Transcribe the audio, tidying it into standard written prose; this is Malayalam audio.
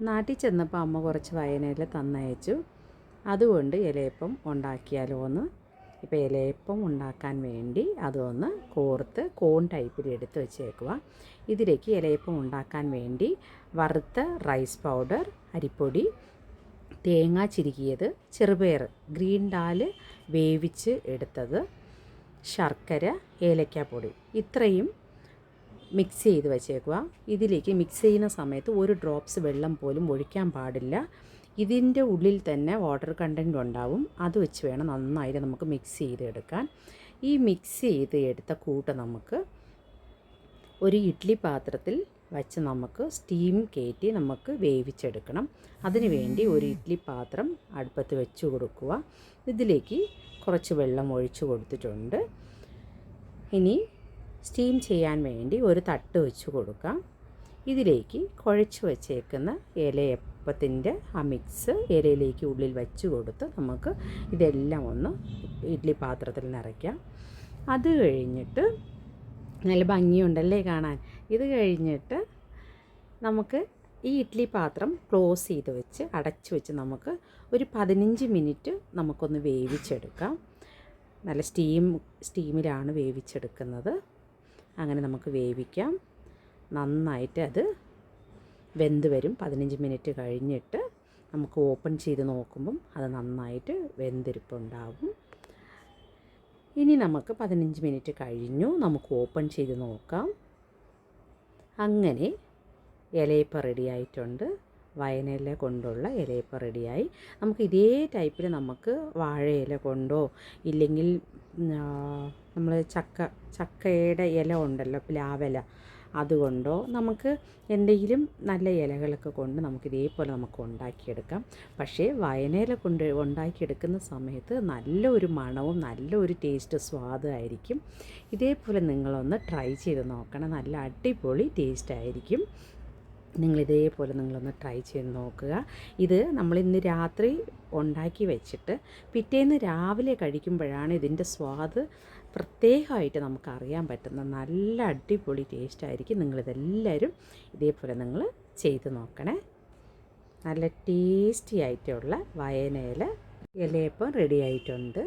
നാട്ടിൽ ചെന്നപ്പോൾ അമ്മ കുറച്ച് വയനയില തന്നയച്ചു. അതുകൊണ്ട് ഇലയപ്പം ഉണ്ടാക്കിയാലോ എന്ന്. ഇപ്പോൾ ഇലയപ്പം ഉണ്ടാക്കാൻ വേണ്ടി അതൊന്ന് കോർത്ത് കോൺ ടൈപ്പിൽ എടുത്ത് വെച്ചേക്കുക. ഇതിലേക്ക് ഇലയപ്പം ഉണ്ടാക്കാൻ വേണ്ടി വറുത്ത റൈസ് പൗഡർ, അരിപ്പൊടി, തേങ്ങ ചിരുകിയത്, ചെറുപയർ, ഗ്രീൻ ദാൽ വേവിച്ച് എടുത്തത്, ശർക്കര, ഏലക്കാപ്പൊടി ഇത്രയും മിക്സ് ചെയ്ത് വെച്ചേക്കുക. ഇതിലേക്ക് മിക്സ് ചെയ്യുന്ന സമയത്ത് ഒരു ഡ്രോപ്സ് വെള്ളം പോലും ഒഴിക്കാൻ പാടില്ല. ഇതിൻ്റെ ഉള്ളിൽ തന്നെ വാട്ടർ കണ്ടൻറ്റ് ഉണ്ടാവും. അത് വെച്ച് വേണം നന്നായിട്ട് നമുക്ക് മിക്സ് ചെയ്തെടുക്കാൻ. ഈ മിക്സ് ചെയ്ത് എടുത്ത കൂട്ട് നമുക്ക് ഒരു ഇഡ്ഡലി പാത്രത്തിൽ വച്ച് നമുക്ക് സ്റ്റീം കയറ്റി നമുക്ക് വേവിച്ചെടുക്കണം. അതിന് വേണ്ടി ഒരു ഇഡ്ഡലി പാത്രം അടുപ്പത്ത് വെച്ച് കൊടുക്കുക. ഇതിലേക്ക് കുറച്ച് വെള്ളം ഒഴിച്ച് കൊടുത്തിട്ടുണ്ട്. ഇനി സ്റ്റീം ചെയ്യാൻ വേണ്ടി ഒരു തട്ട് വെച്ച് കൊടുക്കാം. ഇതിലേക്ക് കുഴച്ച് വച്ചേക്കുന്ന ഇലയപ്പത്തിൻ്റെ ആ മിക്സ് ഇലയിലേക്ക് ഉള്ളിൽ വെച്ച് കൊടുത്ത് നമുക്ക് ഇതെല്ലാം ഒന്ന് ഇഡ്ഡലി പാത്രത്തിൽ നിറയ്ക്കാം. അത് കഴിഞ്ഞിട്ട് നല്ല ഭംഗിയുണ്ടല്ലേ കാണാൻ. ഇത് കഴിഞ്ഞിട്ട് നമുക്ക് ഈ ഇഡ്ഡലി പാത്രം ക്ലോസ് ചെയ്ത് വെച്ച് അടച്ച് വെച്ച് നമുക്ക് ഒരു 15 മിനിറ്റ് നമുക്കൊന്ന് വേവിച്ചെടുക്കാം. നല്ല സ്റ്റീമിലാണ് വേവിച്ചെടുക്കുന്നത്. അങ്ങനെ നമുക്ക് വേവിക്കാം. നന്നായിട്ട് അത് വെന്ത് വരും. 15 മിനിറ്റ് കഴിഞ്ഞിട്ട് നമുക്ക് ഓപ്പൺ ചെയ്ത് നോക്കുമ്പം അത് നന്നായിട്ട് വെന്തിരിപ്പുണ്ടാവും. ഇനി നമുക്ക് 15 മിനിറ്റ് കഴിഞ്ഞു. നമുക്ക് ഓപ്പൺ ചെയ്ത് നോക്കാം. അങ്ങനെ ഇലയപ്പം റെഡിയായിട്ടുണ്ട്. വയനയില കൊണ്ടുള്ള ഇലയപ്പം റെഡിയായി. നമുക്ക് ഇതേ ടൈപ്പിൽ നമുക്ക് വാഴയില കൊണ്ടോ ഇല്ലെങ്കിൽ നമ്മൾ ചക്കയുടെ ഇല ഉണ്ടല്ലോ, പ്ലാവില, അതുകൊണ്ടോ നമുക്ക് എന്തെങ്കിലും നല്ല ഇലകളൊക്കെ കൊണ്ട് നമുക്ക് ഇതേപോലെ നമുക്ക് ഉണ്ടാക്കിയെടുക്കാം. പക്ഷേ വയനയില കൊണ്ട് ഉണ്ടാക്കിയെടുക്കുന്ന സമയത്ത് നല്ലൊരു മണവും നല്ലൊരു ടേസ്റ്റ് സ്വാദായിരിക്കും. ഇതേപോലെ നിങ്ങളൊന്ന് ട്രൈ ചെയ്ത് നോക്കണം. നല്ല അടിപൊളി ടേസ്റ്റ് ആയിരിക്കും. നിങ്ങളിതേപോലെ നിങ്ങളൊന്ന് ട്രൈ ചെയ്ത് നോക്കുക. ഇത് നമ്മളിന്ന് രാത്രി ഉണ്ടാക്കി വെച്ചിട്ട് പിറ്റേന്ന് രാവിലെ കഴിക്കുമ്പോഴാണ് ഇതിൻ്റെ സ്വാദ് പ്രത്യേകമായിട്ട് നമുക്കറിയാൻ പറ്റുന്ന നല്ല അടിപൊളി ടേസ്റ്റ് ആയിരിക്കും. നിങ്ങളിതെല്ലാവരും ഇതേപോലെ നിങ്ങൾ ചെയ്ത് നോക്കണേ. നല്ല ടേസ്റ്റി ആയിട്ടുള്ള വയനയില ഇലയപ്പം റെഡി ആയിട്ടുണ്ട്.